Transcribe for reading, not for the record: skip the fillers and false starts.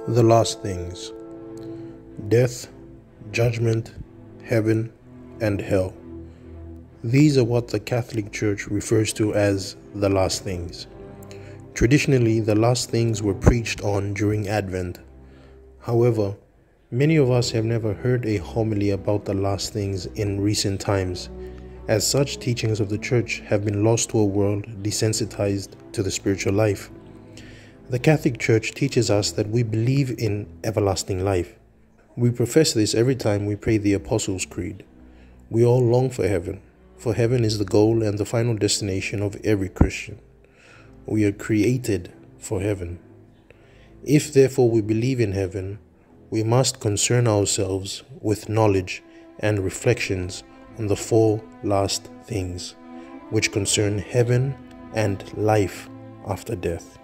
The last things: death, judgment, heaven, and hell. These are what the Catholic Church refers to as the last things. Traditionally, the last things were preached on during Advent. However, many of us have never heard a homily about the last things in recent times, as such teachings of the Church have been lost to a world desensitized to the spiritual life. The Catholic Church teaches us that we believe in everlasting life. We profess this every time we pray the Apostles' Creed. We all long for heaven is the goal and the final destination of every Christian. We are created for heaven. If therefore we believe in heaven, we must concern ourselves with knowledge and reflections on the four last things, which concern heaven and life after death.